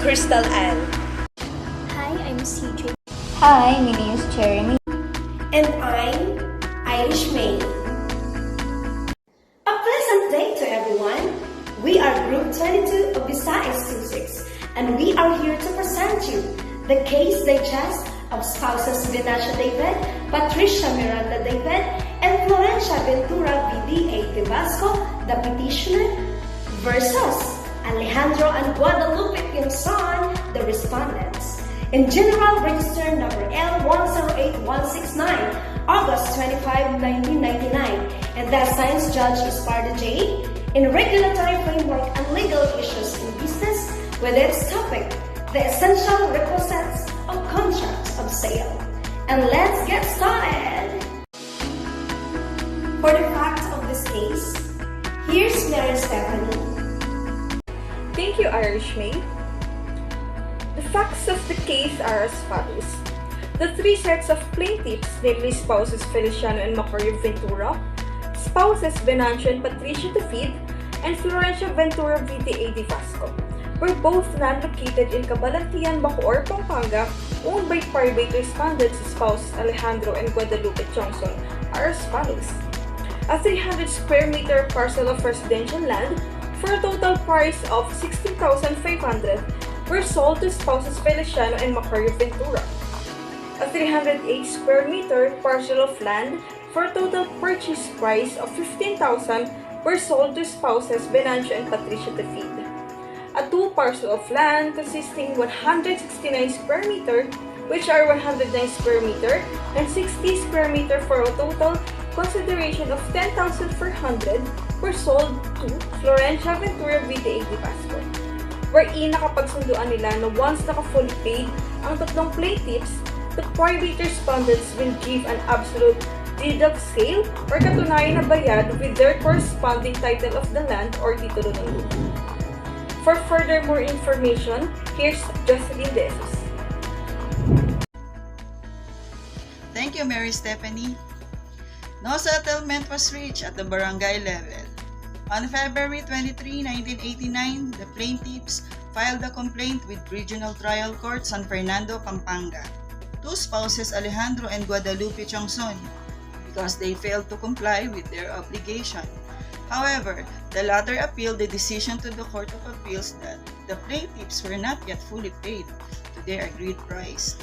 Crystal Ann. Hi, I'm CJ. Hi, my name is Jeremy. And I'm Irish May. A pleasant day to everyone. We are Group 22 of BSAIS 26, and we are here to present you the case digest of spouses Venancio David, Patricia Miranda David, and Florencia Ventura VDA de Vasco, the petitioner, versus Alejandro and Guadalupe Pinzon, the respondents. In General Register number L108169, August 25, 1999, and the assigned judge is Parda J. In Regulatory Framework and Legal Issues in Business, with its topic, the essential requisites of contracts of sale. And let's get started! For the facts of this case, here's Mary Stephanie. Thank you, Irish May. The facts of the case are as follows. The three sets of plaintiffs, namely spouses Feliciano and Macario Ventura, spouses Venancio and Patricia David, and Florencia Ventura VDA de Vasco, were both non-located in Cabalantian, Bacoor, Pampanga, owned by private respondents. Spouses Alejandro and Guadalupe Johnson are as follows. A 300 square meter parcel of residential land for a total price of $16,500 were sold to spouses Feliciano and Macario Ventura. A 308 square meter parcel of land for a total purchase price of $15,000 were sold to spouses Venancio and Patricia David. A 2 parcel of land consisting 169 square meter, which are 109 square meter and 60 square meter for a total consideration of $10,400 were sold to Florencia Ventura VDA de Vasco, wherein nakapagsunduan nila na once naka-fully paid ang tatlong plaintiffs, the private respondents will give an absolute deed of sale or katunayan na bayad with their corresponding title of the land or titulo ng lupa. For further more information, here's Jocelyn De Jesus. Thank you, Mary Stephanie. No settlement was reached at the barangay level. On February 23, 1989, the plaintiffs filed a complaint with Regional Trial Court San Fernando, Pampanga. Two spouses Alejandro and Guadalupe Chongson because they failed to comply with their obligation. However, the latter appealed the decision to the Court of Appeals that the plaintiffs were not yet fully paid to their agreed price.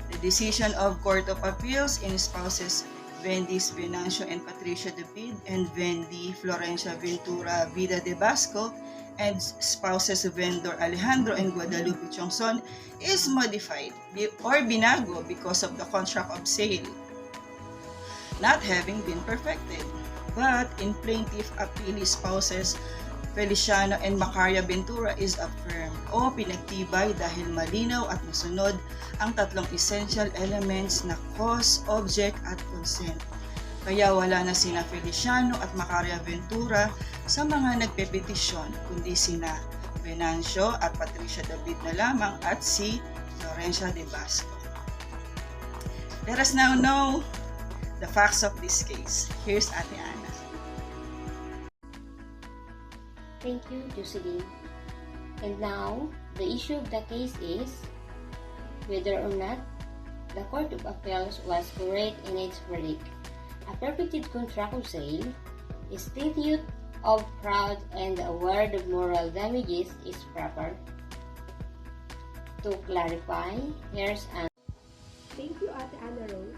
The decision of Court of Appeals in spouses Vendy Venancio and Patricia David and Vendy Florencia Ventura Vida de Vasco and spouses Vendor Alejandro and Guadalupe Chongson is modified or binago because of the contract of sale not having been perfected. But in plaintiff appealee spouses Feliciano and Macario Ventura is affirmed o pinagtibay dahil malinaw at masunod ang tatlong essential elements na cause, object at consent. Kaya wala na sina Feliciano at Macario Ventura sa mga nagpepetisyon, kundi sina Venancio at Patricia David na lamang at si Florencia de Vasco. Let us now know the facts of this case. Here's Ate Ana. Thank you, Jocelyn. And now, the issue of the case is whether or not the Court of Appeals was correct in its verdict. A perfected contract of sale, a statute of fraud, and the award of moral damages is proper. To clarify, here's an. Thank you, Ate Ana Rose.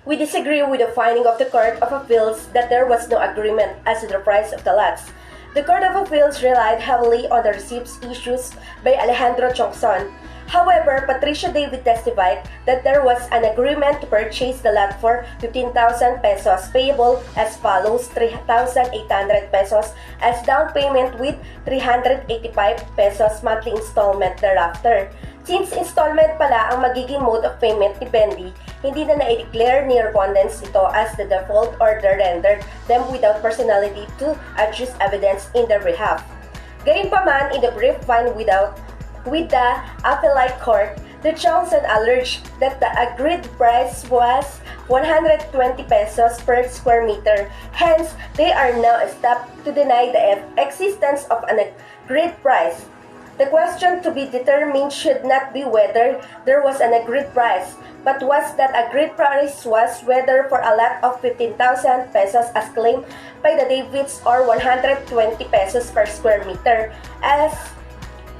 We disagree with the finding of the Court of Appeals that there was no agreement as to the price of the lots. The Court of Appeals relied heavily on the receipts issued by Alejandro Chongson. However, Patricia David testified that there was an agreement to purchase the lot for 15,000 pesos payable as follows: 3,800 pesos as down payment with 385 pesos monthly installment thereafter. Since installment pala ang magiging mode of payment ni Bendy, hindi na na-declare ni respondents ito as the default order rendered them without personality to adduce evidence in their behalf. Gayunpaman, in the brief filed with the appellate court, the Johnson alleged that the agreed price was 120 pesos per square meter. Hence, they are now stopped to deny the existence of an agreed price. The question to be determined should not be whether there was an agreed price, but was that agreed price was whether for a lot of 15,000 pesos as claimed by the Davids or 120 pesos per square meter as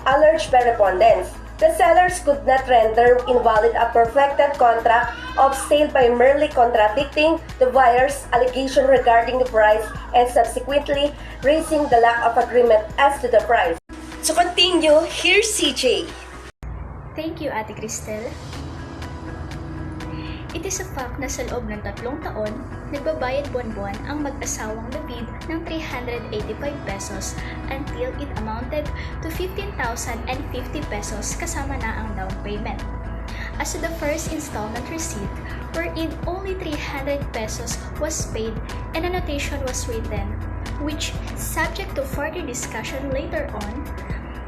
alleged by respondents. The sellers could not render invalid a perfected contract of sale by merely contradicting the buyer's allegation regarding the price and subsequently raising the lack of agreement as to the price. To continue, here's CJ. Thank you, Ate Cristel. It is a fact na sa loob ng 3 taon, nagbabayad buwan-buwan ang mag-asawang David ng 385 pesos until it amounted to 15,050 pesos kasama na ang down payment. As to the first installment receipt, wherein only 300 pesos was paid and a notation was written, which, subject to further discussion later on,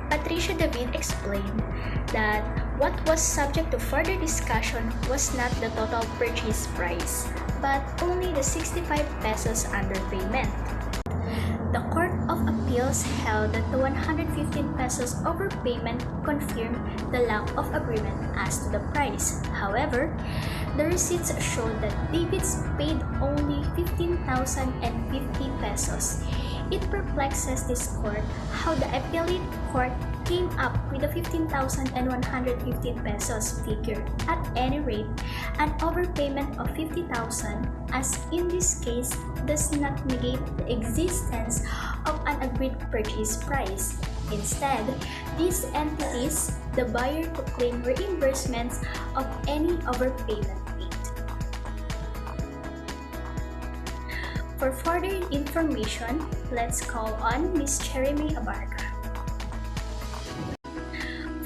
Patricia David explained that what was subject to further discussion was not the total purchase price, but only the 65 pesos underpayment. The Court of Appeals held that the 115 pesos overpayment confirmed the lack of agreement as to the price. However, the receipts showed that Davids paid only 15,050 pesos. It perplexes this court how the appellate court came up with the 15,115 pesos figure. At any rate, an overpayment of 50,000, as in this case, does not negate the existence of an agreed purchase price. Instead, these entities, the buyer to claim reimbursements of any overpayment made. For further information, let's call on Ms. Jeremy Abarca.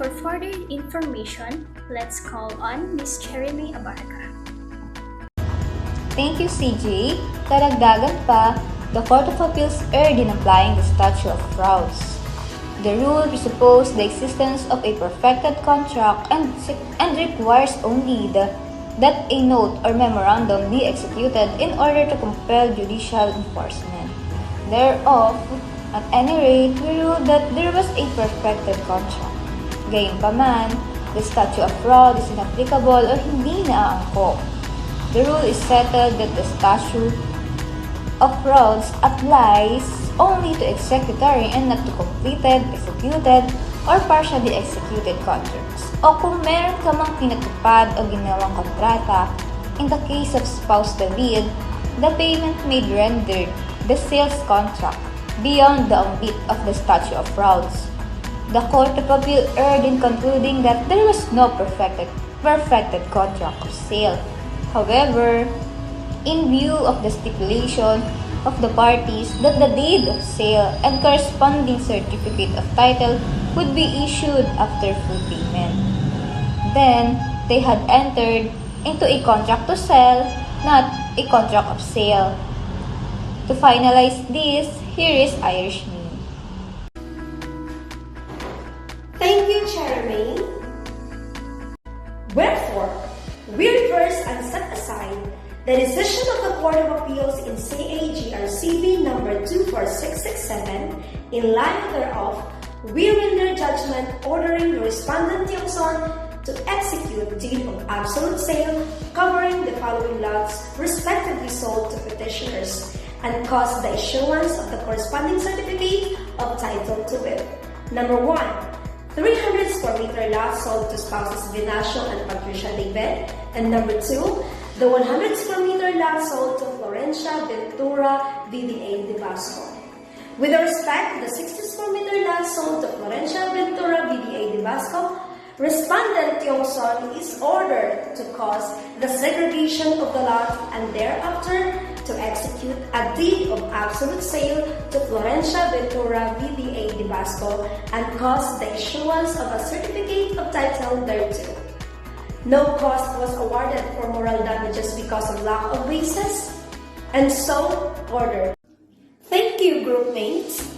For further information, let's call on Ms. Jeremy Abarca. Thank you, CJ. Karagdagan pa, the Court of Appeals erred in applying the statute of frauds. The rule presupposes the existence of a perfected contract and requires only that a note or memorandum be executed in order to compel judicial enforcement. Thereof, at any rate, we ruled that there was a perfected contract. Gayunpaman, the statute of fraud is inapplicable o hindi naaangkop. The rule is settled that the statute of frauds applies only to executory and not to completed, executed, or partially executed contracts. O kung meron ka mang pinatupad o ginawang kontrata, in the case of spouse David, the payment made rendered the sales contract beyond the ambit of the statute of frauds. The Court of Appeal erred in concluding that there was no perfected contract of sale. However, in view of the stipulation of the parties that the deed of sale and corresponding certificate of title would be issued after full payment, then they had entered into a contract to sell, not a contract of sale. To finalize this, here is Irish Me. Thank you, Jeremy. Wherefore, we reverse and set aside the decision of the Court of Appeals in CAGRCB number 24667. In line thereof, we render judgment ordering the respondent Tiongson to execute deed of absolute sale covering the following lots respectively sold to petitioners and cause the issuance of the corresponding certificate of title to it. Number 1. 300 square meter lot sold to spouses Vinacio and Patricia David. And number 2, the 100 square meter lot sold to Florencia Ventura VDA de Vasco. With respect to the 60 square meter lot sold to Florencia Ventura VDA de Vasco, Respondent Tiongson is ordered to cause the segregation of the lot and thereafter to execute a deed of absolute sale to Florencia Ventura VDA de Vasco and cause the issuance of a certificate of title thereto. No cost was awarded for moral damages because of lack of basis, and so ordered. Thank you, group mates.